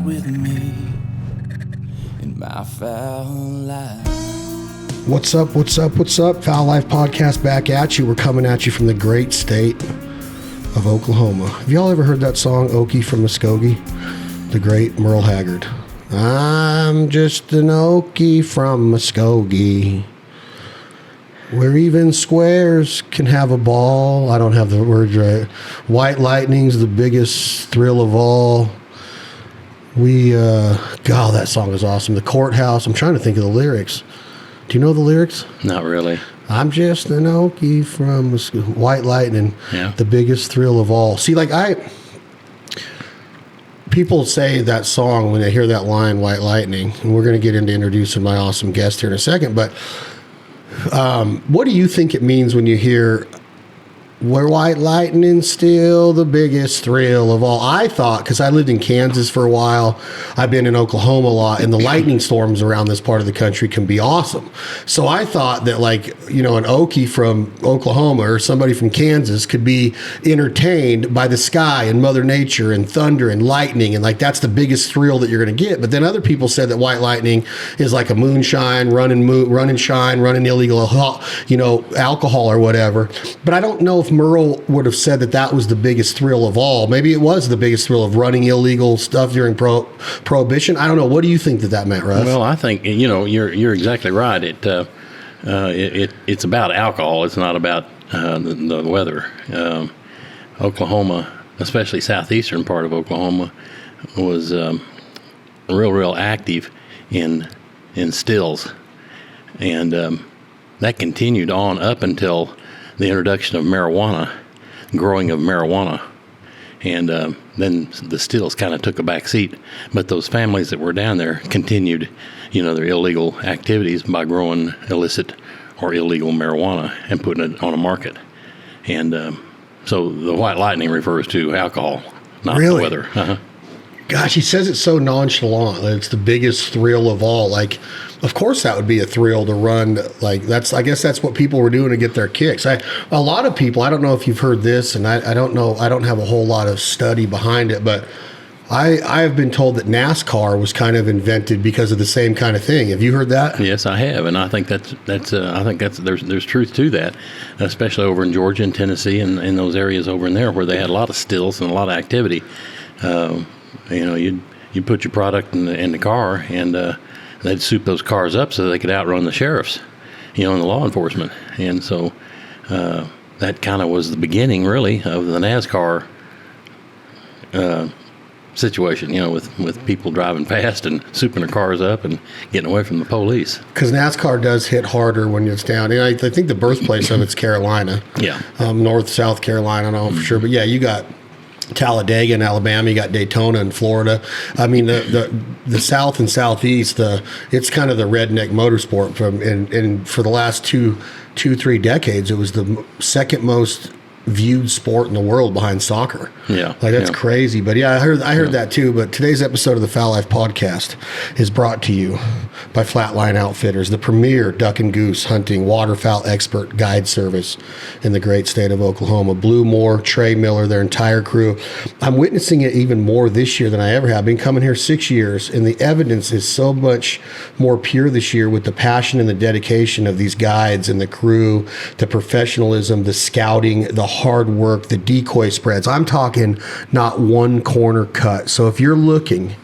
ride with me in my foul life. What's up? Foul Life Podcast back at you. We're coming at you from the great state of Oklahoma. Have y'all ever heard that song, Okie from Muskogee? The great Merle Haggard. I'm just an Okie from Muskogee, where even squares can have a ball. I don't have the words right. White lightning's the biggest thrill of all. God, that song is awesome. The courthouse. I'm trying to think of the lyrics. Do you know the lyrics? Not really. I'm just an Okie from White Lightning, the biggest thrill of all. See, people say that song when they hear that line, White Lightning, and we're going to get into introducing my awesome guest here in a second, but what do you think it means when you hear, where white lightning's still the biggest thrill of all? I thought, because I lived in Kansas for a while, I've been in Oklahoma a lot, and the lightning storms around this part of the country can be awesome. So I thought that, an Okie from Oklahoma or somebody from Kansas could be entertained by the sky and Mother Nature and thunder and lightning, and that's the biggest thrill that you're going to get. But then other people said that white lightning is like a moonshine, run and shine, running illegal, alcohol or whatever. But I don't know if Merle would have said that was the biggest thrill of all. Maybe it was the biggest thrill of running illegal stuff during Prohibition. I don't know. What do you think that meant, Russ? Well, I think you're exactly right. It's about alcohol. It's not about the weather. Oklahoma, especially southeastern part of Oklahoma, was real active in stills, and that continued on up until the introduction of growing of marijuana, and then the stills kind of took a back seat. But those families that were down there continued, their illegal activities by growing illicit or illegal marijuana and putting it on a market. And so the white lightning refers to alcohol, not the weather. Uh-huh. Gosh, he says it so nonchalant that it's the biggest thrill of all. Of course that would be a thrill to run. I guess that's what people were doing to get their kicks. A lot of people, I don't know if you've heard this, and I don't know, I don't have a whole lot of study behind it, but I have been told that NASCAR was kind of invented because of the same kind of thing. Have you heard that? Yes, I have, and I think there's truth to that, especially over in Georgia and Tennessee and in those areas over in there where they had a lot of stills and a lot of activity. You'd put your product in the car, and they'd soup those cars up so they could outrun the sheriffs, and the law enforcement. And so that kind of was the beginning, really, of the NASCAR situation, with people driving fast and souping their cars up and getting away from the police. Because NASCAR does hit harder when it's down. And I think the birthplace of it's Carolina. Yeah. North, South Carolina, I don't know for sure. But, yeah, you got Talladega in Alabama, you got Daytona in Florida. I mean, the South and Southeast, it's kind of the redneck motorsport and for the last two, 3 decades, it was the second most viewed sport in the world behind soccer. Yeah. That's crazy. But yeah, I heard that too. But today's episode of the Foul Life Podcast is brought to you by Flatline Outfitters, the premier duck and goose hunting waterfowl expert guide service in the great state of Oklahoma. Blue Moore, Trey Miller, their entire crew. I'm witnessing it even more this year than I ever have. I've been coming here 6 years, and the evidence is so much more pure this year with the passion and the dedication of these guides and the crew, the professionalism, the scouting, the hard work, the decoy spreads. I'm talking not one corner cut. So if you're looking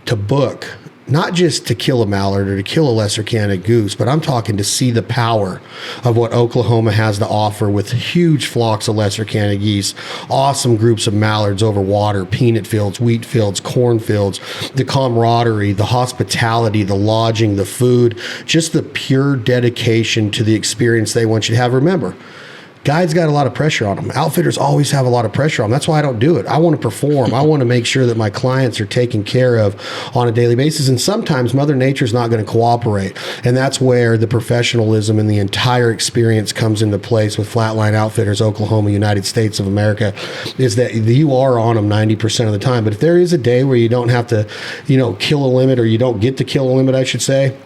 to book, not just to kill a mallard or to kill a lesser Canada goose, but I'm talking to see the power of what Oklahoma has to offer with huge flocks of lesser Canada geese, awesome groups of mallards over water, peanut fields, wheat fields, corn fields, the camaraderie, the hospitality, the lodging, the food, just the pure dedication to the experience they want you to have. Remember, guides got a lot of pressure on them. Outfitters always have a lot of pressure on them. That's why I don't do it. I want to perform. I want to make sure that my clients are taken care of on a daily basis. And sometimes Mother Nature's not going to cooperate. And that's where the professionalism and the entire experience comes into place with Flatline Outfitters, Oklahoma, United States of America, is that you are on them 90% of the time. But if there is a day where you don't have to, kill a limit, or you don't get to kill a limit, I should say,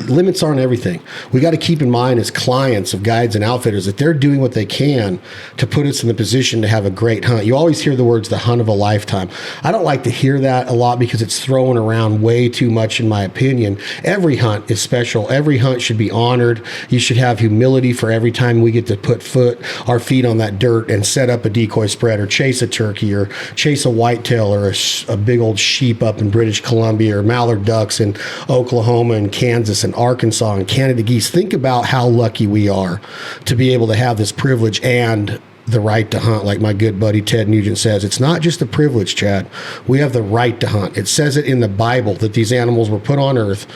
limits aren't everything. We got to keep in mind as clients of guides and outfitters that they're doing what they can to put us in the position to have a great hunt. You always hear the words, the hunt of a lifetime. I don't like to hear that a lot because it's thrown around way too much in my opinion. Every hunt is special. Every hunt should be honored. You should have humility for every time we get to put our feet on that dirt and set up a decoy spread or chase a turkey or chase a whitetail or a big old sheep up in British Columbia or mallard ducks in Oklahoma and Kansas and Arkansas and Canada geese. Think about how lucky we are to be able to have this privilege and the right to hunt. Like my good buddy Ted Nugent says, it's not just a privilege, Chad. We have the right to hunt. It says it in the Bible that these animals were put on earth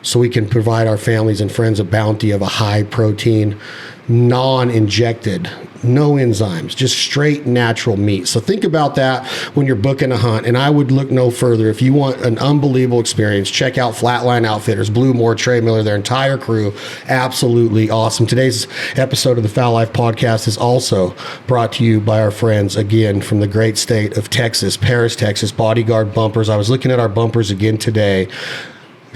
so we can provide our families and friends a bounty of a high protein, non-injected, no enzymes, just straight natural meat. So think about that when you're booking a hunt. And I would look no further. If you want an unbelievable experience, check out Flatline Outfitters, Blue Moore, Trey Miller, their entire crew. Absolutely awesome. Today's episode of the Fowl Life Podcast is also brought to you by our friends, again, from the great state of Texas, Paris, Texas, Bodyguard Bumpers. I was looking at our bumpers again today.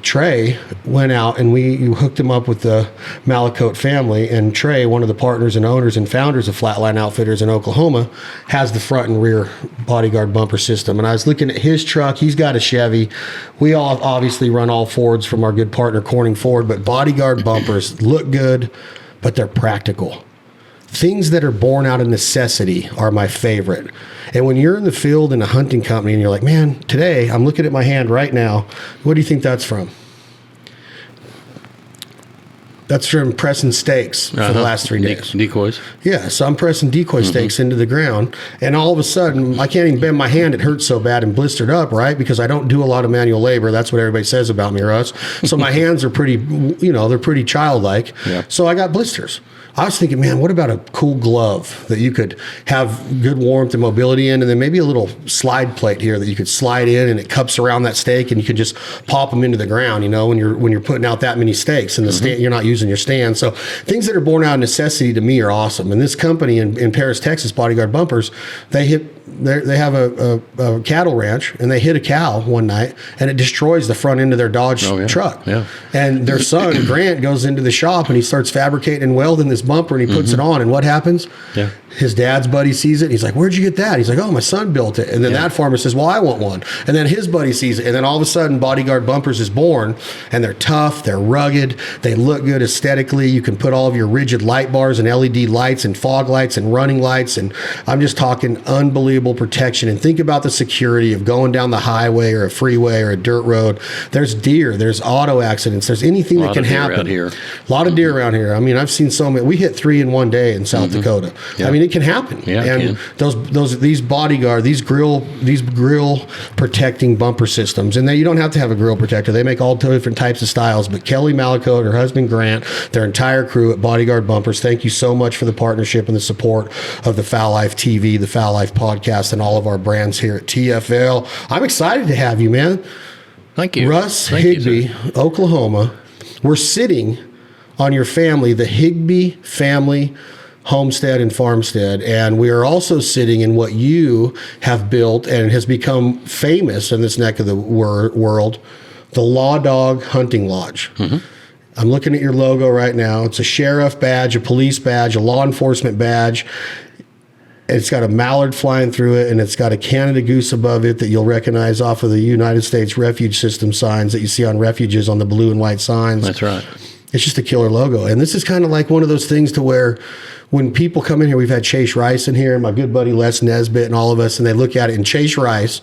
Trey went out and we hooked him up with the Malacote family, and Trey, one of the partners and owners and founders of Flatline Outfitters in Oklahoma, has the front and rear Bodyguard bumper system. And I was looking at his truck. He's got a Chevy. We all obviously run all Fords from our good partner Corning Ford, but Bodyguard bumpers look good, but they're practical. Things that are born out of necessity are my favorite. And when you're in the field in a hunting company and you're like, man, today I'm looking at my hand right now. What do you think that's from? That's from pressing stakes for the last 3 days. Decoys. Yeah, so I'm pressing decoy stakes into the ground, and all of a sudden, I can't even bend my hand. It hurts so bad and blistered up, right? Because I don't do a lot of manual labor. That's what everybody says about me, Russ. So my hands are pretty, they're pretty childlike. Yeah. So I got blisters. I was thinking, man, what about a cool glove that you could have good warmth and mobility in, and then maybe a little slide plate here that you could slide in and it cups around that stake, and you could just pop them into the ground, when you're putting out that many stakes and the stand, you're not using your stand. So things that are born out of necessity to me are awesome. And this company in Paris, Texas, Bodyguard Bumpers, they have a cattle ranch, and they hit a cow one night and it destroys the front end of their Dodge truck. Yeah. And their son, Grant, goes into the shop and he starts fabricating and welding this bumper, and he puts it on, and what happens? Yeah. His dad's buddy sees it. He's like, where'd you get that? He's like, oh, my son built it. And then that farmer says, well, I want one. And then his buddy sees it. And then all of a sudden, Bodyguard Bumpers is born, and they're tough. They're rugged. They look good aesthetically. You can put all of your rigid light bars and LED lights and fog lights and running lights. And I'm just talking unbelievable protection. And think about the security of going down the highway or a freeway or a dirt road. There's deer. There's auto accidents. There's anything that can happen. A lot of deer around here. I mean, I've seen so many. We hit 3 in one day in South Dakota. Yeah. I mean, it can happen. Yeah, and these Bodyguard, these grill protecting bumper systems, and you don't have to have a grill protector. They make all different types of styles. But Kelly Malacote, her husband Grant, their entire crew at Bodyguard Bumpers, thank you so much for the partnership and the support of the Fowl Life TV, the Fowl Life Podcast, and all of our brands here at TFL. I'm excited to have you, man. Thank you. Russ Higbie, Oklahoma. We're sitting on your family, the Higbie family homestead and farmstead, and we are also sitting in what you have built and has become famous in this neck of the world, the Law Dawg Hunting Lodge. I'm looking at your logo right now. It's a sheriff badge, a police badge, a law enforcement badge. It's got a mallard flying through it, and it's got a Canada goose above it that you'll recognize off of the United States Refuge System signs that you see on refuges on the blue and white signs. That's right. It's just a killer logo. And this is kind of like one of those things to where when people come in here, we've had Chase Rice in here, and my good buddy Les Nesbitt and all of us, and they look at it, and Chase Rice,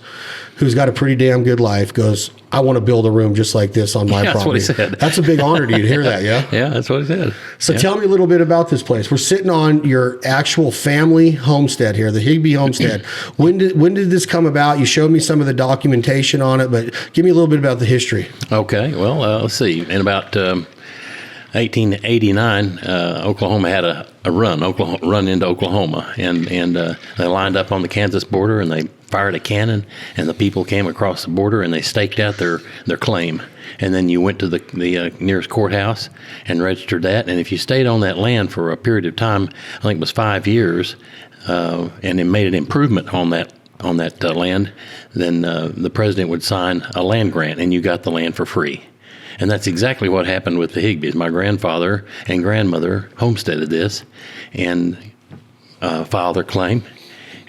who's got a pretty damn good life, goes, I want to build a room just like this on my property. That's what he said. That's a big honor to you to hear that, yeah? Yeah, that's what he said. So tell me a little bit about this place. We're sitting on your actual family homestead here, the Higbie homestead. When did this come about? You showed me some of the documentation on it, but give me a little bit about the history. Okay, well, let's see. In about 1889, Oklahoma had a run into Oklahoma, and they lined up on the Kansas border, and they fired a cannon, and the people came across the border, and they staked out their claim. And then you went to the nearest courthouse and registered that. And if you stayed on that land for a period of time, I think it was 5 years, and it made an improvement on that land, then the president would sign a land grant, and you got the land for free. And that's exactly what happened with the Higbees. My grandfather and grandmother homesteaded this and filed their claim.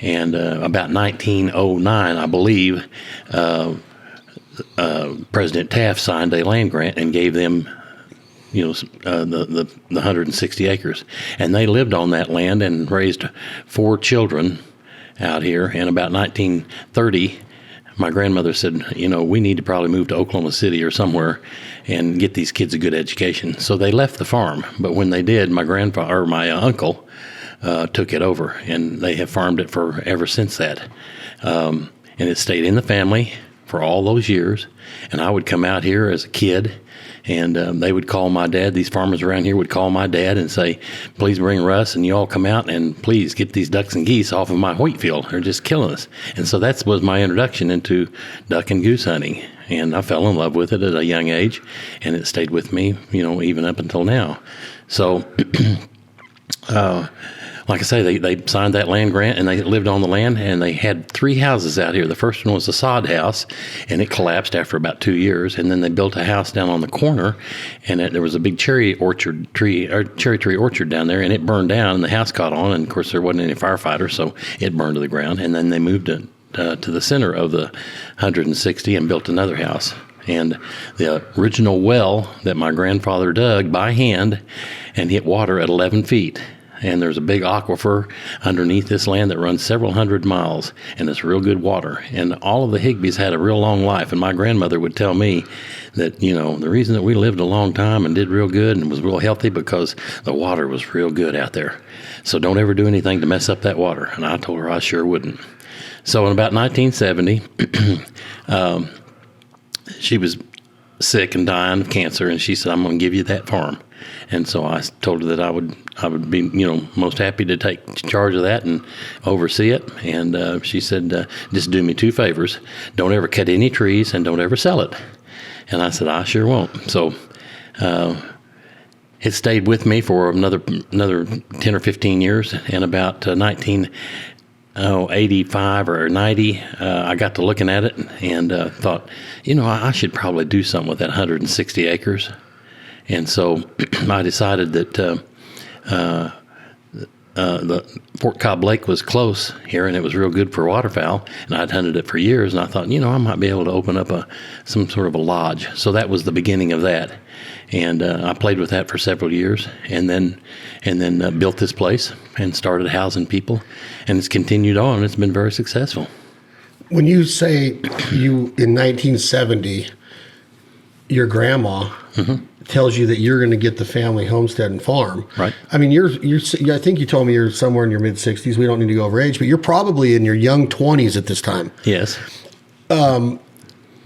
And about 1909, I believe, President Taft signed a land grant and gave them, the 160 acres. And they lived on that land and raised 4 children out here. And about 1930, my grandmother said, we need to probably move to Oklahoma City or somewhere and get these kids a good education. So they left the farm. But when they did, my uncle took it over, and they have farmed it for ever since that. And it stayed in the family for all those years. And I would come out here as a kid, and they would call my dad. These farmers around here would call my dad and say, please bring Russ and you all come out and please get these ducks and geese off of my wheat field. They're just killing us. And so that was my introduction into duck and goose hunting. And I fell in love with it at a young age, and it stayed with me, even up until now. So, like I say, they signed that land grant, and they lived on the land, and they had 3 houses out here. The first one was a sod house, and it collapsed after about 2 years. And then they built a house down on the corner, and there was a big cherry tree orchard down there, and it burned down, and the house caught on. And of course, there wasn't any firefighters, so it burned to the ground. And then they moved it to the center of the 160 and built another house. And the original well that my grandfather dug by hand and hit water at 11 feet. And there's a big aquifer underneath this land that runs several hundred miles, and it's real good water. And all of the Higbees had a real long life. And my grandmother would tell me that, the reason that we lived a long time and did real good and was real healthy because the water was real good out there. So don't ever do anything to mess up that water. And I told her I sure wouldn't. So in about 1970, she was sick and dying of cancer, and she said, I'm going to give you that farm. And so I told her that I would be, most happy to take charge of that and oversee it. And she said, just do me 2 favors. Don't ever cut any trees and don't ever sell it. And I said, I sure won't. So it stayed with me for another 10 or 15 years. And about 85 or 90, I got to looking at it and thought, I should probably do something with that 160 acres. And so I decided that the Fort Cobb Lake was close here, and it was real good for waterfowl, and I'd hunted it for years, and I thought, I might be able to open up some sort of a lodge. So that was the beginning of that. And I played with that for several years, and then built this place and started housing people, and it's continued on. It's been very successful. When you say in 1970, your grandma tells you that you're going to get the family homestead and farm. Right. I mean, I think you told me you're somewhere in your mid 60s. We don't need to go over age, but you're probably in your young 20s at this time. Yes.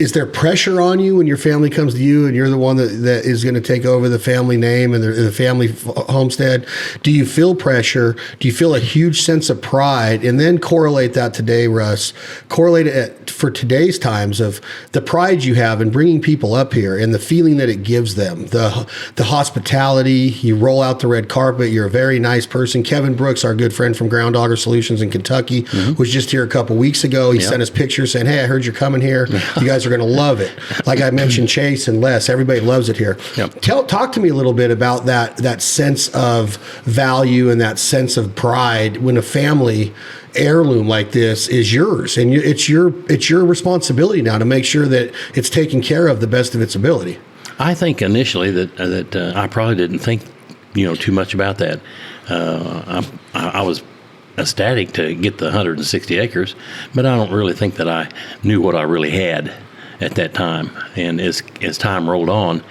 Is there pressure on you when your family comes to you and you're the one that is going to take over the family name and the family homestead? Do you feel pressure? Do you feel a huge sense of pride? And then correlate that today, Russ. Correlate it for today's times of the pride you have in bringing people up here and the feeling that it gives them. The hospitality, you roll out the red carpet, you're a very nice person. Kevin Brooks, our good friend from Ground Dogger Solutions in Kentucky, was just here a couple weeks ago. He sent us pictures saying, hey, I heard you're coming here. You guys are going to love it. Like I mentioned, Chase and Les, everybody loves it here. Yep. Talk to me a little bit about that sense of value and that sense of pride when a family heirloom like this is yours, and it's your responsibility now to make sure that it's taken care of the best of its ability. I think initially that I probably didn't think too much about that. I was ecstatic to get the 160 acres, but I don't really think that I knew what I really had at that time. And as time rolled on,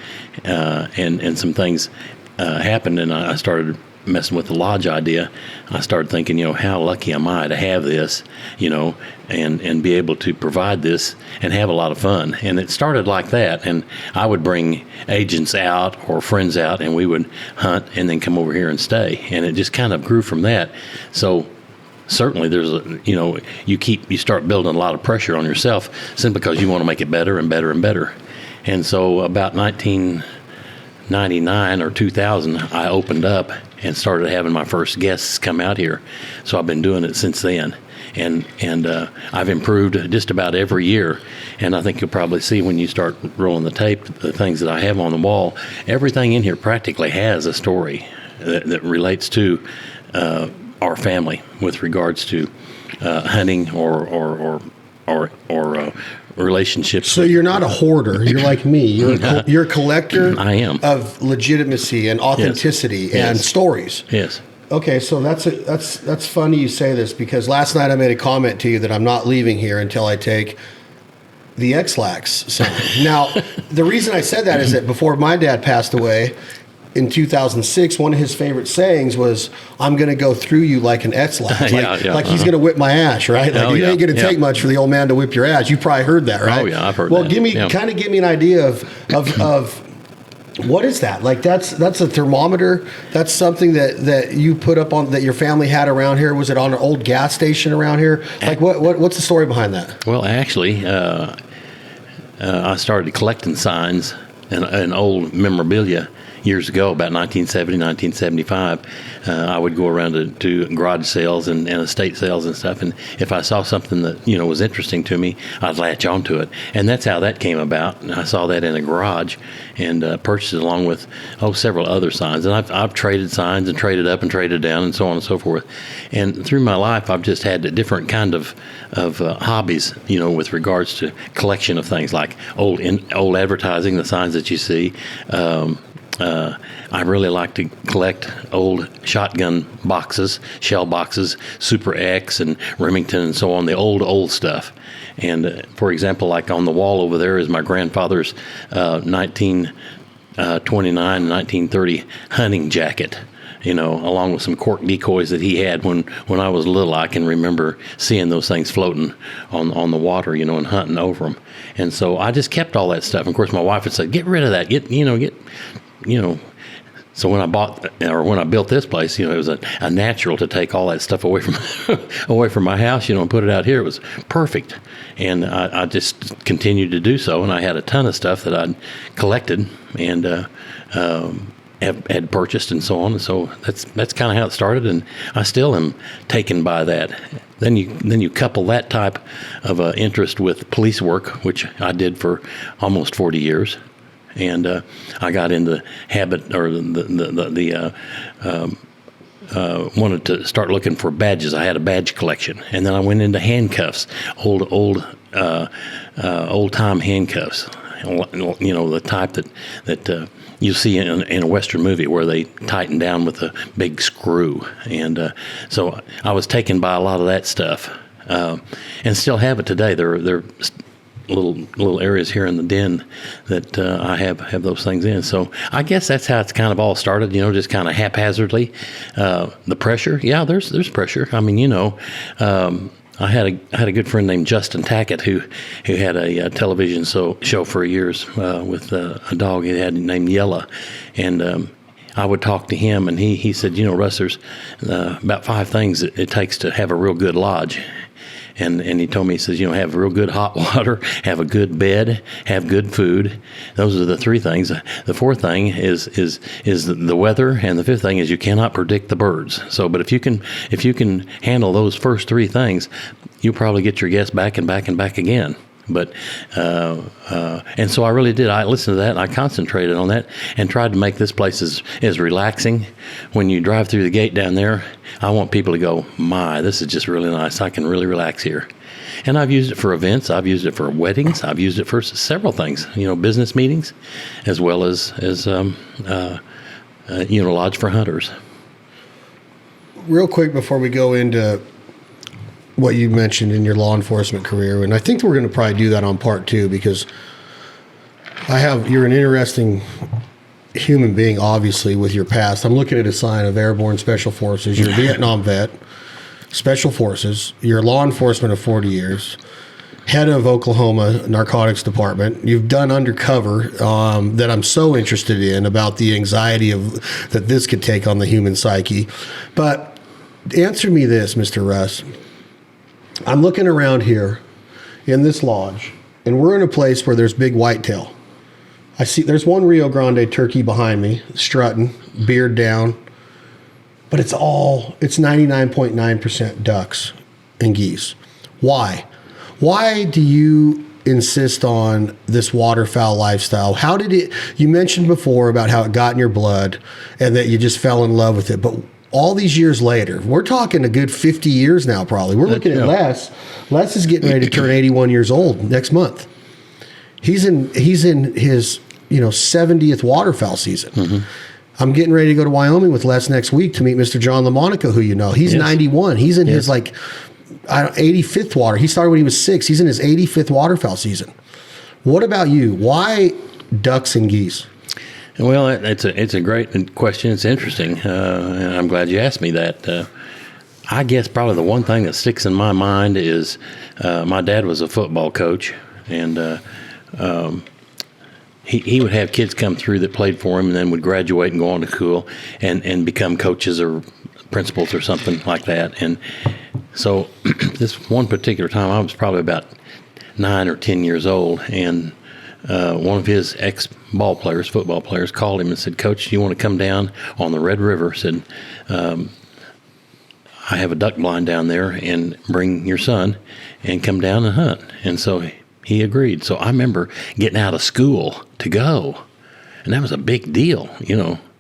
and some things happened, and I started messing with the lodge idea, I started thinking, how lucky am I to have this, and be able to provide this and have a lot of fun. And it started like that. And I would bring agents out or friends out, and we would hunt and then come over here and stay. And it just kind of grew from that. So certainly there's you start building a lot of pressure on yourself simply because you want to make it better and better and better. And so about 1999 or 2000, I opened up and started having my first guests come out here. So I've been doing it since then. and I've improved just about every year. And I think you'll probably see when you start rolling the tape, the things that I have on the wall. Everything in here practically has a story that relates to our family with regards to hunting or relationships. So you're not a hoarder. You're like me. You're a collector. I am. Of legitimacy and authenticity and stories. Yes. Okay, so that's funny you say this, because last night I made a comment to you that I'm not leaving here until I take the X-Lax sign. Now, the reason I said that is that before my dad passed away in 2006, one of his favorite sayings was, "I'm going to go through you like an X-Lax." Like he's going to whip my ass, right? Like you ain't going to take much for the old man to whip your ass. You probably heard that, right? Oh yeah, I've heard that. Well, give me an idea of what is that? Like that's a thermometer. That's something that you put up on, that your family had around here. Was it on an old gas station around here? Like what's the story behind that? Well, actually, I started collecting signs and old memorabilia years ago, about 1970, 1975. I would go around to garage sales and estate sales and stuff, and if I saw something that was interesting to me, I'd latch onto it, and that's how that came about. And I saw that in a garage and purchased it along with several other signs. And I've traded signs and traded up and traded down and so on and so forth. And through my life, I've just had a different kind of hobbies, with regards to collection of things like old advertising, the signs that you see. I really like to collect old shotgun boxes, shell boxes, Super X and Remington and so on, the old stuff. And for example, like on the wall over there is my grandfather's 1929 and 1930 hunting jacket. Along with some cork decoys that he had when I was little. I can remember seeing those things floating on the water, and hunting over them. And so I just kept all that stuff. And of course, my wife would say, "Get rid of that. So when I built this place, it was a natural to take all that stuff away from my house, and put it out here. It was perfect, and I just continued to do so. And I had a ton of stuff that I'd collected and had purchased and so on. And so that's kind of how it started, and I still am taken by that. Then you couple that type of interest with police work, which I did for almost 40 years. And I got in the habit, or wanted to start looking for badges. I had a badge collection, and then I went into handcuffs, old time handcuffs. The type that you see in a Western movie where they tighten down with a big screw. And so I was taken by a lot of that stuff, and still have it today. They're little areas here in the den that I have those things in. So I guess that's how it's kind of all started, just kind of haphazardly. The pressure, there's pressure. I mean, I had a good friend named Justin Tackett who had a television show for years with a dog he had named Yella, and I would talk to him, and he said, Russ, there's about 5 things it takes to have a real good lodge. And he told me, he says, have real good hot water, have a good bed, have good food. Those are the 3 things. The 4th thing is the weather, and the 5th thing is you cannot predict the birds. So, but if you can handle those first 3 things, you'll probably get your guests back and back and back again. But and so I really did. I listened to that, and I concentrated on that, and tried to make this place as relaxing. When you drive through the gate down there, I want people to go, "My, this is just really nice. I can really relax here." And I've used it for events. I've used it for weddings. I've used it for several things. Business meetings, as well as lodge for hunters. Real quick before we go into what you mentioned in your law enforcement career, and I think we're going to probably do that on part 2, because you're an interesting human being, obviously, with your past. I'm looking at a sign of Airborne Special Forces. You're a Vietnam vet, Special Forces. You're law enforcement of 40 years, head of Oklahoma Narcotics Department. You've done undercover that I'm so interested in, about the anxiety that this could take on the human psyche. But answer me this, Mr. Russ. I'm looking around here in this lodge, and we're in a place where there's big whitetail. I see there's one Rio Grande turkey behind me, strutting, beard down, but it's 99.9% ducks and geese. Why? Why do you insist on this waterfowl lifestyle? How did it, you mentioned before about how it got in your blood and that you just fell in love with it, but all these years later, we're talking a good 50 years now, probably. We're looking at Les. Les is getting ready to turn 81 years old next month. He's in his 70th waterfowl season. Mm-hmm. I'm getting ready to go to Wyoming with Les next week to meet Mr. John LaMonica, who you know. He's 91. He's in his 85th water. He started when he was 6. He's in his 85th waterfowl season. What about you? Why ducks and geese? Well, it's a great question. It's interesting, and I'm glad you asked me that. I guess probably the one thing that sticks in my mind is my dad was a football coach, and he would have kids come through that played for him and then would graduate and go on to school and become coaches or principals or something like that. And so this one particular time, I was probably about 9 or 10 years old, and one of his football players, called him and said, "Coach, do you want to come down on the Red River?" Said, "I have a duck blind down there, and bring your son and come down and hunt." And so he agreed. So I remember getting out of school to go, and that was a big deal.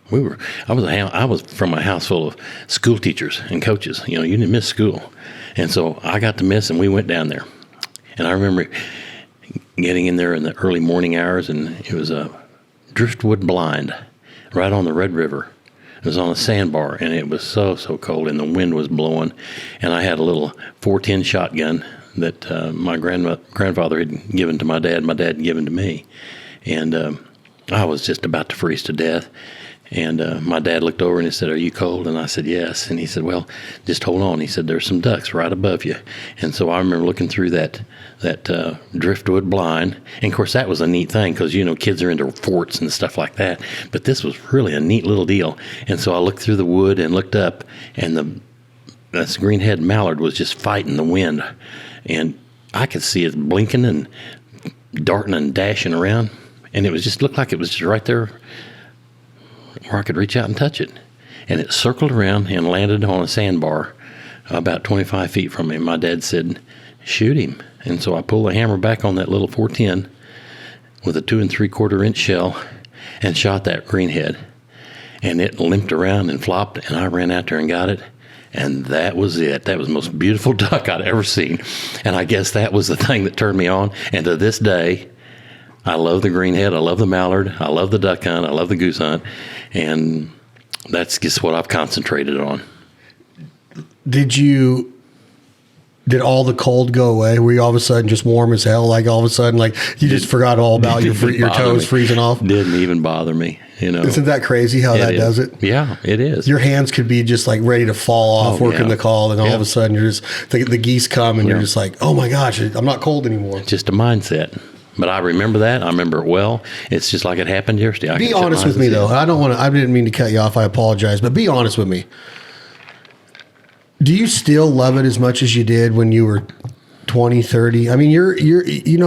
I was from a house full of school teachers and coaches. You didn't miss school, and so I got to miss, and we went down there. And I remember getting in there in the early morning hours, and it was a driftwood blind right on the Red River. It was on a sandbar, and it was so cold, and the wind was blowing. And I had a little 410 shotgun that my grandfather had given to my dad. My dad had given to me, and I was just about to freeze to death. And my dad looked over and he said, "Are you cold?" And I said, "Yes." And he said, "Well, just hold on." He said, "There's some ducks right above you." And so I remember looking through that driftwood blind. And of course, that was a neat thing because, kids are into forts and stuff like that. But this was really a neat little deal. And so I looked through the wood and looked up, and this green-head mallard was just fighting the wind. And I could see it blinking and darting and dashing around. And it was just looked like it was just right there where I could reach out and touch it. And it circled around and landed on a sandbar about 25 feet from me. My dad said, "Shoot him." And so I pulled the hammer back on that little 410 with a 2 3/4 inch shell and shot that greenhead. And it limped around and flopped, and I ran out there and got it. And that was it. That was the most beautiful duck I'd ever seen. And I guess that was the thing that turned me on. And to this day, I love the greenhead. I love the mallard. I love the duck hunt. I love the goose hunt. And that's just what I've concentrated on. Did all the cold go away? Were you all of a sudden just warm as hell? Like all of a sudden, like you just forgot all about your toes freezing off? Didn't even bother me. Isn't that crazy how that does it? Yeah, it is. Your hands could be just like ready to fall off working the call, and all of a sudden you're just the geese come, and you're just like, oh my gosh, I'm not cold anymore. Just a mindset. But I remember that. I remember it well. It's just like it happened yesterday. Be honest with me, though. I didn't mean to cut you off. I apologize. But be honest with me. Do you still love it as much as you did when you were 20, 30? I mean, you're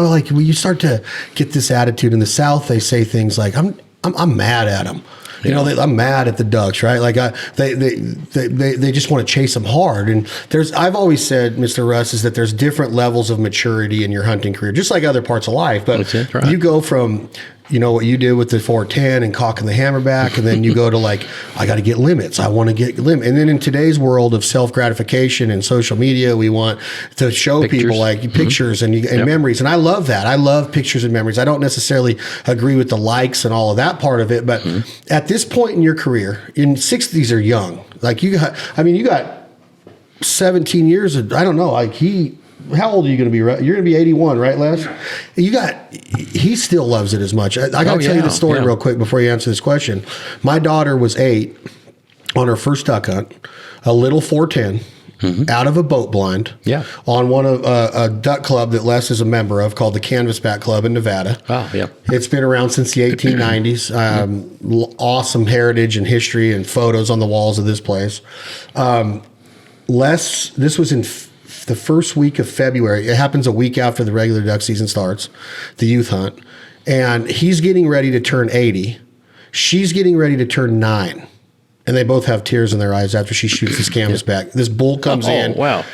like when you start to get this attitude in the South, they say things like, I'm mad at them. I'm mad at the ducks, right? Like they just want to chase them hard. And I've always said, Mr. Russ, is that there's different levels of maturity in your hunting career, just like other parts of life. But right. You go from, what you did with the 410 and cocking the hammer back, and then you go to like, I got to get limits. I want to get limits. And then in today's world of self-gratification and social media, we want to show people like pictures and memories. And I love that. I love pictures and memories. I don't necessarily agree with the likes and all of that part of it. But at this point in your career, in 60s are young. Like you got 17 years. I don't know. Like how old are you going to be? You're going to be 81, right, Les? He still loves it as much. I got to tell you the story real quick before you answer this question. My daughter was 8 on her first duck hunt, a little 410 out of a boat blind on one of a duck club that Les is a member of called the Canvasback Club in Nevada. Oh, yeah. It's been around since the 1890s. Awesome heritage and history and photos on the walls of this place. This was in the first week of February. It happens a week after the regular duck season starts, the youth hunt. And he's getting ready to turn 80. She's getting ready to turn 9. And they both have tears in their eyes after she shoots this canvasback. This bull comes in. Wow.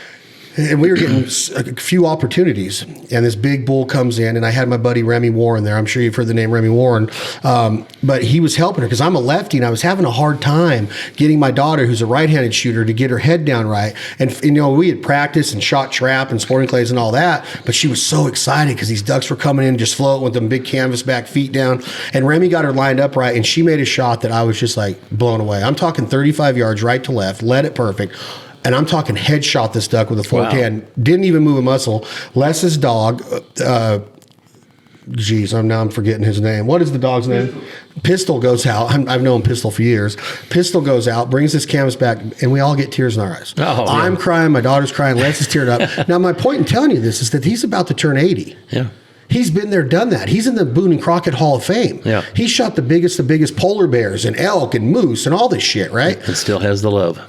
And we were getting a few opportunities, and this big bull comes in, and I had my buddy Remy Warren there. I'm sure you've heard the name Remy Warren, but he was helping her because I'm a lefty, and I was having a hard time getting my daughter, who's a right-handed shooter, to get her head down right. And we had practiced and shot trap and sporting clays and all that, but she was so excited because these ducks were coming in just floating with them big canvas back feet down. And Remy got her lined up right, and she made a shot that I was just like blown away. I'm talking 35 yards right to left, led it perfect. And I'm talking headshot this duck with a 410. Wow. Didn't even move a muscle. Les's dog, I'm forgetting his name. What is the dog's name? Pistol goes out. I've known Pistol for years. Pistol goes out, brings this canvas back, and we all get tears in our eyes. Oh, I'm crying. My daughter's crying. Les is teared up. Now, my point in telling you this is that he's about to turn 80. Yeah. He's been there, done that. He's in the Boone and Crockett Hall of Fame. Yeah. He shot the biggest polar bears and elk and moose and all this shit, right? And still has the love.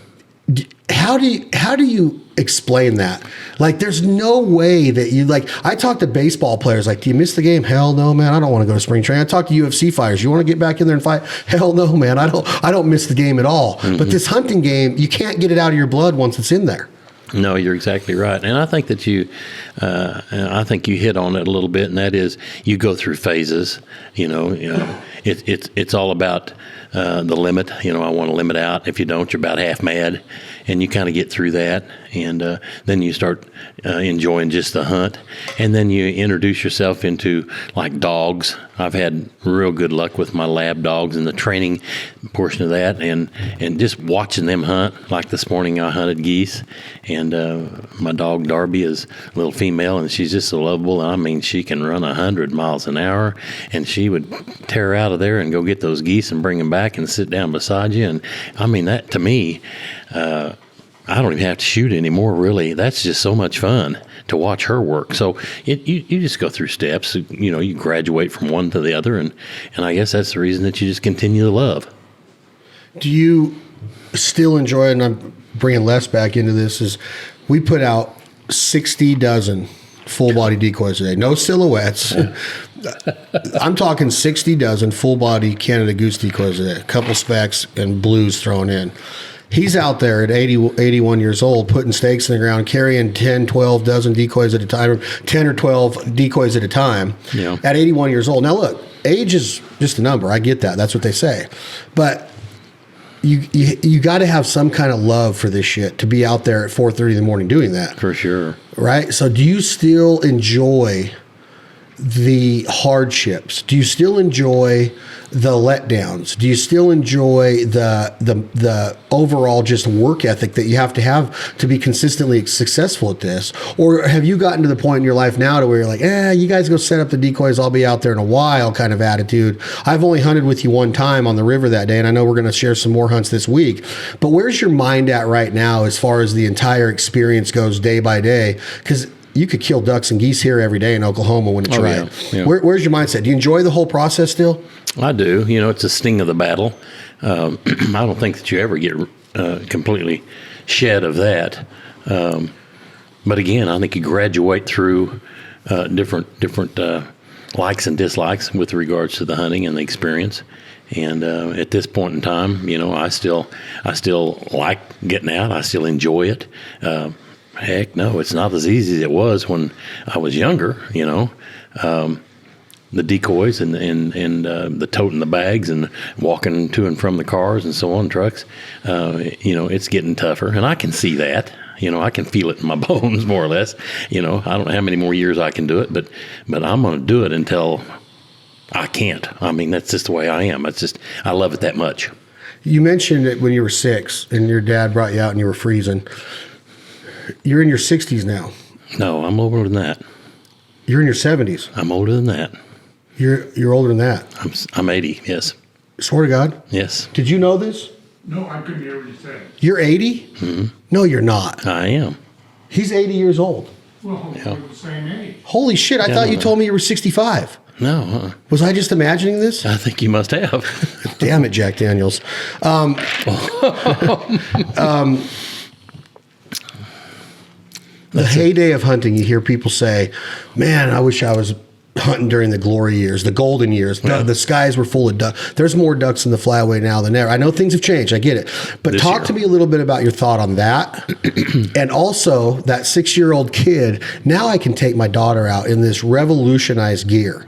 How do you explain that? Like, there's no way that you, like, I talk to baseball players, like, do you miss the game? Hell no, man. I don't want to go to spring training. I talk to UFC fighters. You want to get back in there and fight? Hell no, man. I don't miss the game at all. Mm-hmm. But this hunting game, you can't get it out of your blood once it's in there. No, you're exactly right. And I think that you hit on it a little bit, and that is you go through phases. It's all about the limit. I want to limit out. If you don't, you're about half mad, and you kind of get through that, and then you start enjoying just the hunt, and then you introduce yourself into like dogs. I've had real good luck with my lab dogs and the training portion of that, and just watching them hunt. Like this morning, I hunted geese, and my dog Darby is a little female, and she's just so lovable. I mean, she can run 100 miles an hour, and she would tear out of there and go get those geese and bring them back and sit down beside you. And I mean, that to me, I don't even have to shoot anymore, really. That's just so much fun to watch her work. So you just go through steps. You graduate from one to the other, and I guess that's the reason that you just continue to love. Do you still enjoy it? And I'm bringing Les back into this. Is we put out 60 dozen full body decoys a day, no silhouettes. I'm talking 60 dozen full body Canada goose decoys a day, a couple specks and blues thrown in. He's out there at 81 years old, putting stakes in the ground, carrying 10, 12 dozen decoys at a time, 10 or 12 decoys at a time at 81 years old. Now, look, age is just a number. I get that. That's what they say. But you got to have some kind of love for this shit to be out there at 4:30 in the morning doing that. For sure. Right? So do you still enjoy the hardships? Do you still enjoy the letdowns? Do you still enjoy the overall just work ethic that you have to be consistently successful at this? Or have you gotten to the point in your life now to where you're like, you guys go set up the decoys, I'll be out there in a while kind of attitude? I've only hunted with you one time on the river that day, and I know we're going to share some more hunts this week. But where's your mind at right now as far as the entire experience goes day by day? Because you could kill ducks and geese here every day in Oklahoma when it's right. Yeah. Where's your mindset? Do you enjoy the whole process still? I do. It's a sting of the battle. I don't think that you ever get completely shed of that. But again, I think you graduate through different likes and dislikes with regards to the hunting and the experience. And at this point in time, I still like getting out. I still enjoy it. Heck no, it's not as easy as it was when I was younger, the decoys and the toting the bags and walking to and from the cars and so on, trucks, it's getting tougher. And I can see that, I can feel it in my bones more or less. I don't know how many more years I can do it, but I'm going to do it until I can't. I mean, that's just the way I am. It's just, I love it that much. You mentioned that when you were 6 and your dad brought you out and you were freezing. You're in your 60s now. No, I'm older than that. You're in your 70s. I'm older than that. You're older than that. I'm 80. Yes. Swear to God. Yes. Did you know this? No, I couldn't hear what you said. You're 80? Mm-hmm. No, you're not. I am. He's 80 years old. Well, we're the same age. Holy shit! I thought you told me you were 65. No. Was I just imagining this? I think you must have. Damn it, Jack Daniels. The heyday of hunting, you hear people say, man, I wish I was hunting during the glory years, the golden years. The skies were full of ducks. There's more ducks in the flyaway now than ever. I know things have changed. I get it. But talk to me a little bit about your thought on that. And also that 6-year-old kid, now I can take my daughter out in this revolutionized gear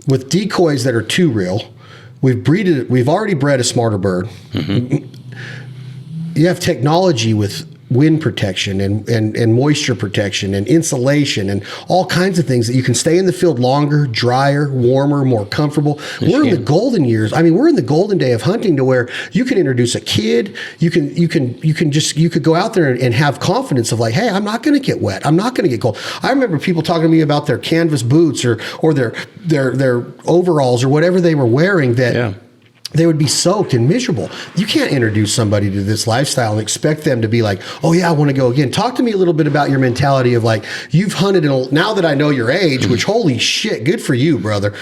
with decoys that are too real. We've already bred a smarter bird. You have technology with wind protection and moisture protection and insulation and all kinds of things that you can stay in the field longer, drier, warmer, more comfortable. We're in the golden years. I mean, we're in the golden day of hunting to where you can introduce a kid. You could go out there and have confidence of like, hey, I'm not going to get wet. I'm not going to get cold. I remember people talking to me about their canvas boots or their overalls or whatever they were wearing that they would be soaked and miserable. You can't introduce somebody to this lifestyle and expect them to be like, oh yeah, I want to go again. Talk to me a little bit about your mentality of like, you've hunted now that I know your age, which holy shit, good for you, brother.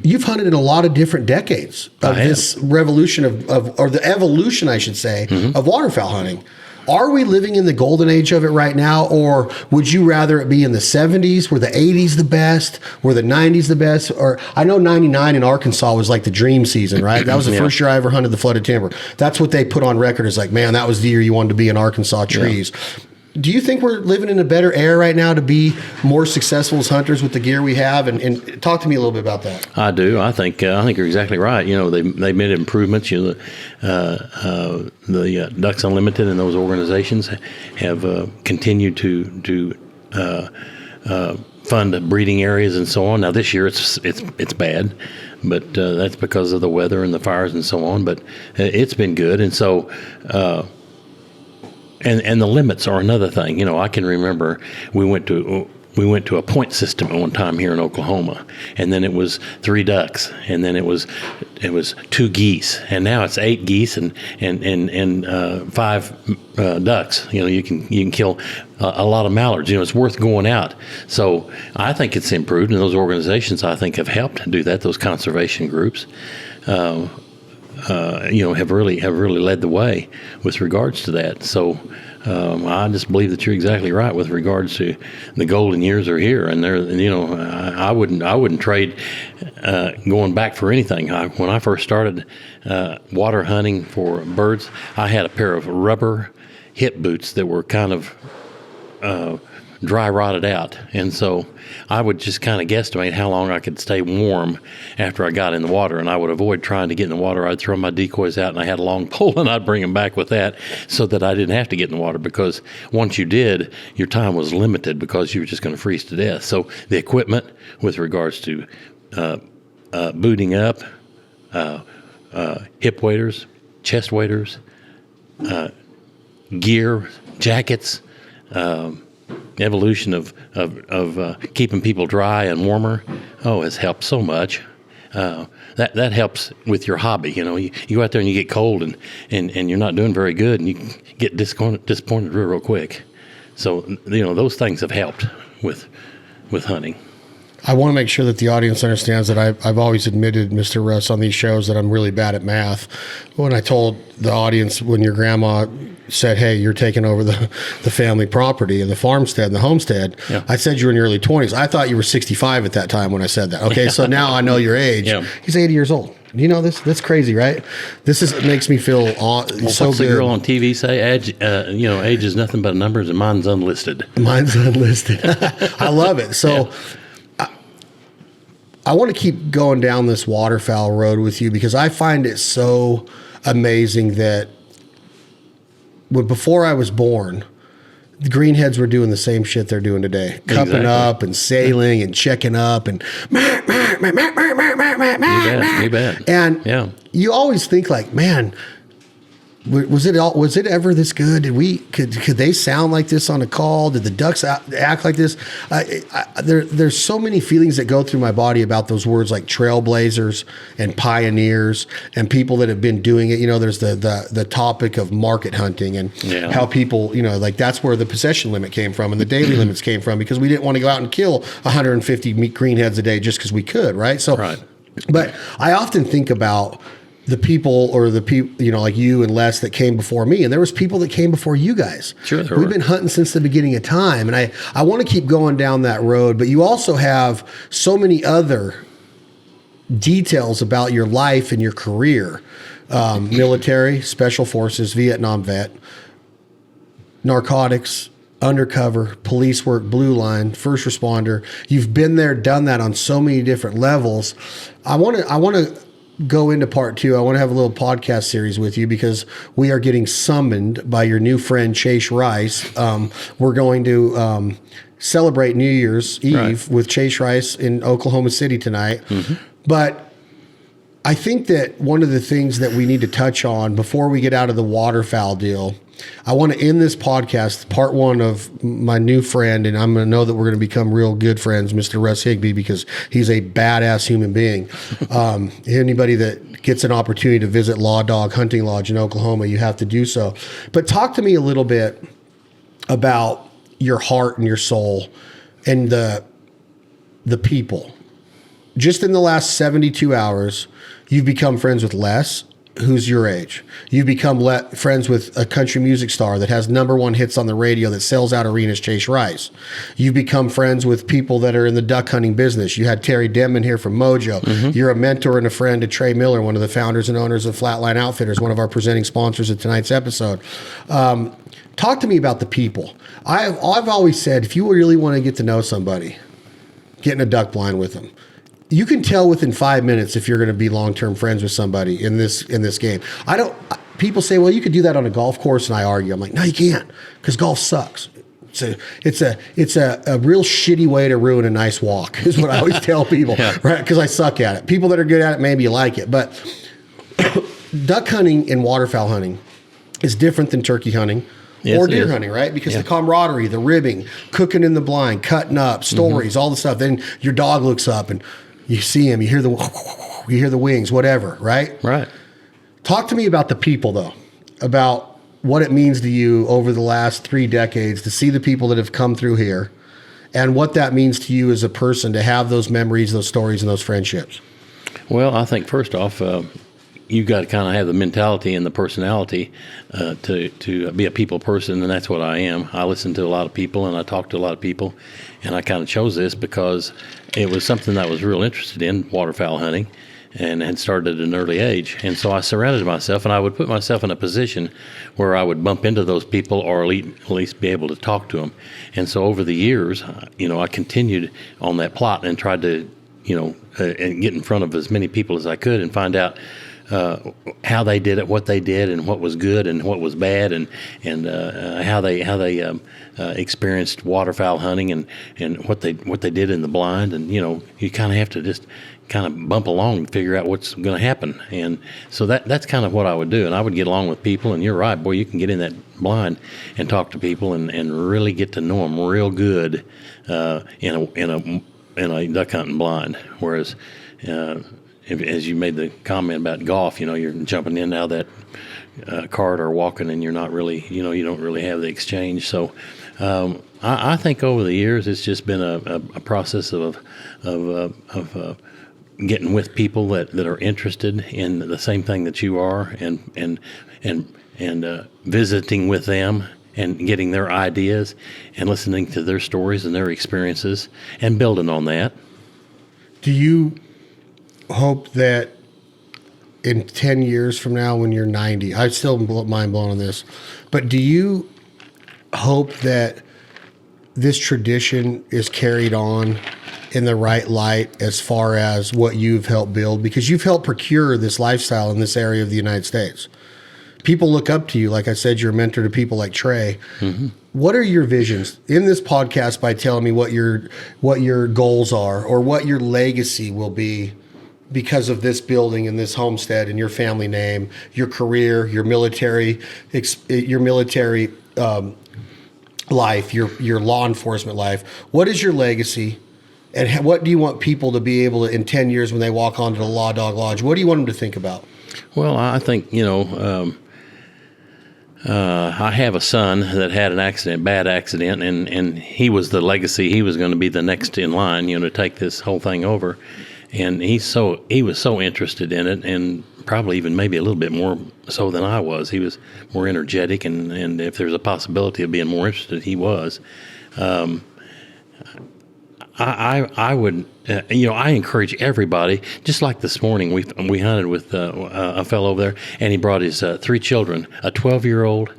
You've hunted in a lot of different decades of this revolution or the evolution, I should say, of waterfowl hunting. Are we living in the golden age of it right now, or would you rather it be in the 70s? Were the 80s the best? Were the 90s the best? Or I know 99 in Arkansas was like the dream season, right? That was the first year I ever hunted the flooded timber. That's what they put on record as like, man, that was the year you wanted to be in Arkansas trees. Do you think we're living in a better era right now to be more successful as hunters with the gear we have? And talk to me a little bit about that. I do. I think you're exactly right. You know, they made improvements. You know, the Ducks Unlimited and those organizations have continued to fund breeding areas and so on. Now this year it's bad, but that's because of the weather and the fires and so on. But it's been good, and so. And the limits are another thing. You know, I can remember we went to a point system at one time here in Oklahoma, and then it was 3 ducks, and then it was 2 geese, and now it's 8 geese and 5 ducks. You know, you can kill a lot of mallards. You know, it's worth going out. So I think it's improved, and those organizations I think have helped do that. Those conservation groups. You know, have really led the way with regards to that. So I just believe that you're exactly right with regards to the golden years are here, and they're, you know, I wouldn't trade going back for anything. When I first started water hunting for birds, I had a pair of rubber hip boots that were kind of dry rotted out, and so I would just kind of guesstimate how long I could stay warm after I got in the water, and I would avoid trying to get in the water. I'd throw my decoys out, and I had a long pole, and I'd bring them back with that so that I didn't have to get in the water, because once you did, your time was limited because you were just going to freeze to death. So the equipment with regards to booting up, hip waders, chest waders, gear, jackets, evolution of keeping people dry and warmer, has helped so much. That helps with your hobby. You know, you go out there and you get cold and you're not doing very good, and you get disappointed real quick. So, you know, those things have helped with hunting. I want to make sure that the audience understands that I've always admitted, Mr. Russ, on these shows that I'm really bad at math. When I told the audience when your grandma said, hey, you're taking over the family property and the farmstead and the homestead, I said you were in your early 20s. I thought you were 65 at that time when I said that. Okay, so now I know your age. He's 80 years old. You know this? That's crazy, right? It makes me feel so what's good. What's the girl on TV say? Age is nothing but numbers, and mine's unlisted. Mine's unlisted. I love it. So I want to keep going down this waterfowl road with you, because I find it so amazing that before I was born, the greenheads were doing the same shit they're doing today. Cupping up and sailing and checking up and You bet. And you always think like, man, was it ever this good? Could they sound like this on a call? Did the ducks act like this? There's so many feelings that go through my body about those words like trailblazers and pioneers and people that have been doing it. You know, there's the topic of market hunting and how people, you know, like that's where the possession limit came from and the daily limits came from, because we didn't want to go out and kill 150 greenheads a day just because we could, right? So, but I often think about the people or the people, like you and Les that came before me. And there was people that came before you guys. Sure, there We've were. been hunting since the beginning of time. And I want to keep going down that road, but you also have so many other details about your life and your career. Military, special forces, Vietnam vet, narcotics, undercover, police work, blue line, first responder. You've been there, done that on so many different levels. I want to go into part 2. I want to have a little podcast series with you because we are getting summoned by your new friend Chase Rice. We're going to celebrate New Year's Eve with Chase Rice in Oklahoma City tonight. Mm-hmm. But I think that one of the things that we need to touch on before we get out of the waterfowl deal, I want to end this podcast, part 1 of my new friend, and I'm going to know that we're going to become real good friends, Mr. Russ Higbie, because he's a badass human being. Anybody that gets an opportunity to visit Law Dawg Hunting Lodge in Oklahoma, you have to do so. But talk to me a little bit about your heart and your soul and the people. Just in the last 72 hours, you've become friends with Les, who's your age. You've become friends with a country music star that has #1 hits on the radio that sells out arenas, Chase Rice. You've become friends with people that are in the duck hunting business. You had Terry Denman here from Mojo. Mm-hmm. You're a mentor and a friend to Trey Miller, one of the founders and owners of Flatline Outfitters, one of our presenting sponsors of tonight's episode. Talk to me about the people. I've always said, if you really want to get to know somebody, get in a duck blind with them. You can tell within 5 minutes if you're going to be long-term friends with somebody in this game. People say, well, you could do that on a golf course, and I argue. I'm like, no, you can't, because golf sucks. It's a real shitty way to ruin a nice walk, is what I always tell people, right? Because I suck at it. People that are good at it, maybe you like it, but duck hunting and waterfowl hunting is different than turkey hunting. Yes, or deer hunting, right? Because the camaraderie, the ribbing, cooking in the blind, cutting up, stories, all the stuff. Then your dog looks up and you see him, you hear the wings, whatever, right? Right. Talk to me about the people, though, about what it means to you over the last 3 decades to see the people that have come through here and what that means to you as a person to have those memories, those stories, and those friendships. Well, I think first off, you've got to kind of have the mentality and the personality to be a people person, and that's what I am. I listen to a lot of people, and I talk to a lot of people, and I kind of chose this because it was something that I was real interested in, waterfowl hunting, and had started at an early age. And so I surrounded myself, and I would put myself in a position where I would bump into those people or at least be able to talk to them. And so over the years, I continued on that plot and tried to, and get in front of as many people as I could and find out how they did it, what they did, and what was good and what was bad, and how they experienced waterfowl hunting and what they did in the blind, and you kind of have to just kind of bump along and figure out what's going to happen, and so that's kind of what I would do, and I would get along with people, and you're right, boy, you can get in that blind and talk to people and really get to know them real good in a duck hunting blind, whereas. As you made the comment about golf, you're jumping in and out of that cart or walking, and you're not really, you don't really have the exchange. So I think over the years it's just been a process of getting with people that are interested in the same thing that you are, and visiting with them and getting their ideas and listening to their stories and their experiences and building on that. Do you hope that in 10 years from now when you're 90, I'm still mind blown on this, but do you hope that this tradition is carried on in the right light as far as what you've helped build? Because you've helped procure this lifestyle in this area of the United States. People look up to you. Like I said, you're a mentor to people like Trey. Mm-hmm. What are your visions in this podcast by telling me what your goals are or what your legacy will be because of this building and this homestead and your family name, your career, your military life, your law enforcement life? What is your legacy, and what do you want people to be able to, in 10 years when they walk onto the Law Dawg Lodge, what do you want them to think about? Well, I think, I have a son that had an bad accident, and he was the legacy. He was going to be the next in line, to take this whole thing over. And he was so interested in it and probably even maybe a little bit more so than I was. He was more energetic, and if there's a possibility of being more interested, he was. I would, I encourage everybody. Just like this morning, we hunted with a fellow over there, and he brought his 3 children: a 12-year-old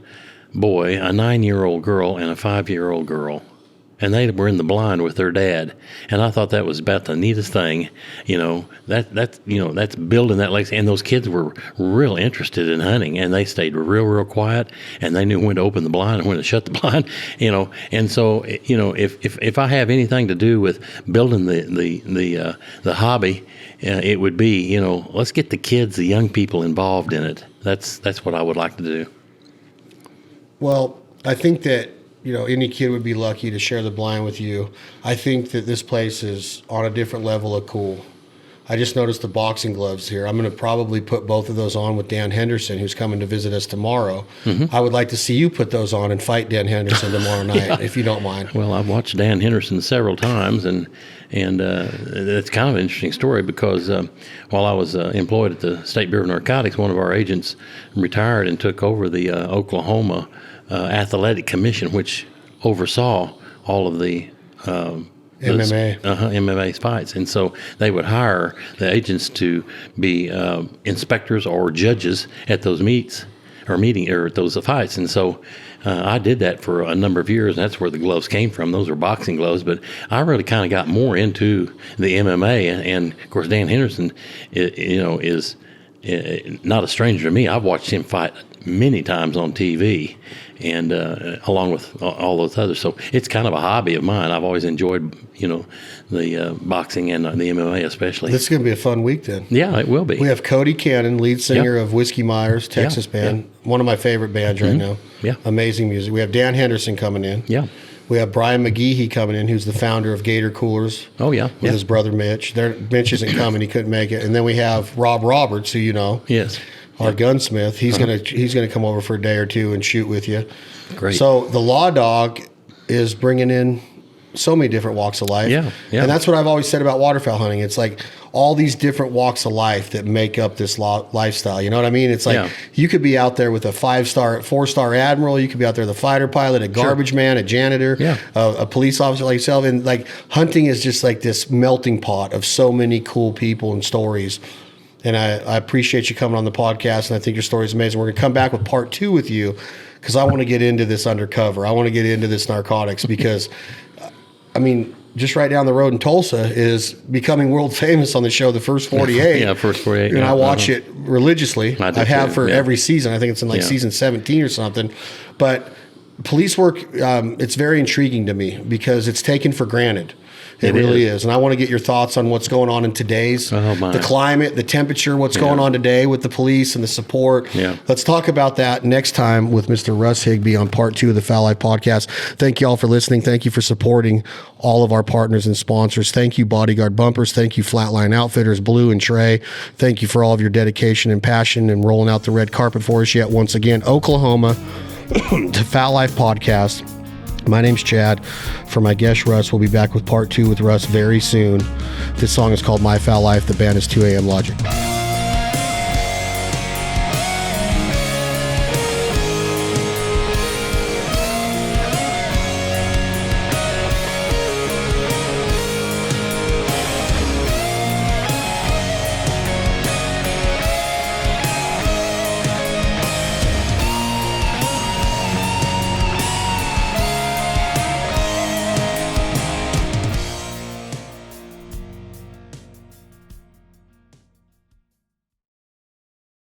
boy, a 9-year-old girl, and a 5-year-old girl. And they were in the blind with their dad, and I thought that was about the neatest thing. That's building that legacy. And those kids were real interested in hunting, and they stayed real quiet, and they knew when to open the blind and when to shut the blind. And so if I have anything to do with building the hobby, it would be let's get the kids, the young people involved in it. That's what I would like to do. Well, I think that any kid would be lucky to share the blind with you. I think that this place is on a different level of cool. I just noticed the boxing gloves here. I'm going to probably put both of those on with Dan Henderson, who's coming to visit us tomorrow. Mm-hmm. I would like to see you put those on and fight Dan Henderson tomorrow night, if you don't mind. Well, I've watched Dan Henderson several times, and it's kind of an interesting story because while I was employed at the State Bureau of Narcotics, one of our agents retired and took over the Oklahoma Athletic Commission, which oversaw all of the MMA fights. And so they would hire the agents to be inspectors or judges at those meeting or at those fights. And so I did that for a number of years, and that's where the gloves came from. Those were boxing gloves, but I really kind of got more into the MMA. And of course, Dan Henderson, is not a stranger to me. I've watched him fight many times on TV, and along with all those others. So it's kind of a hobby of mine. I've always enjoyed, the boxing and the MMA especially. This is going to be a fun week then. Yeah, it will be. We have Cody Cannon, lead singer of Whiskey Myers, Texas band. One of my favorite bands right now. Yeah. Amazing music. We have Dan Henderson coming in. Yeah. We have Brian McGehee coming in, who's the founder of Gator Coolers. Oh, yeah. With his brother Mitch. Mitch isn't coming. He couldn't make it. And then we have Rob Roberts, who you know. Yes. Our gunsmith. He's gonna come over for a day or two and shoot with you. Great. So the Law Dawg is bringing in so many different walks of life. Yeah. And that's what I've always said about waterfowl hunting. It's like all these different walks of life that make up this lifestyle. You know what I mean? It's like you could be out there with a 4-star admiral. You could be out there with a fighter pilot, a garbage man, a janitor, a police officer like yourself. And like hunting is just like this melting pot of so many cool people and stories. And I appreciate you coming on the podcast, and I think your story is amazing. We're going to come back with part 2 with you because I want to get into this undercover. I want to get into this narcotics because, I mean, just right down the road in Tulsa is becoming world famous on the show, The First 48. Yeah, First 48. And I watch it religiously. I have for every season. I think it's in season 17 or something. But police work, it's very intriguing to me because it's taken for granted. It really is. And I want to get your thoughts on what's going on in today's, the climate, the temperature, what's going on today with the police and the support. Yeah. Let's talk about that next time with Mr. Russ Higbie on part 2 of the Fowl Life podcast. Thank you all for listening. Thank you for supporting all of our partners and sponsors. Thank you, Bodyguard Bumpers. Thank you, Flatline Outfitters, Blue and Trey. Thank you for all of your dedication and passion and rolling out the red carpet for us yet once again. Oklahoma, the Fowl Life podcast. My name's Chad. For my guest, Russ, we'll be back with part 2 with Russ very soon. This song is called My Foul Life. The band is 2 AM Logic.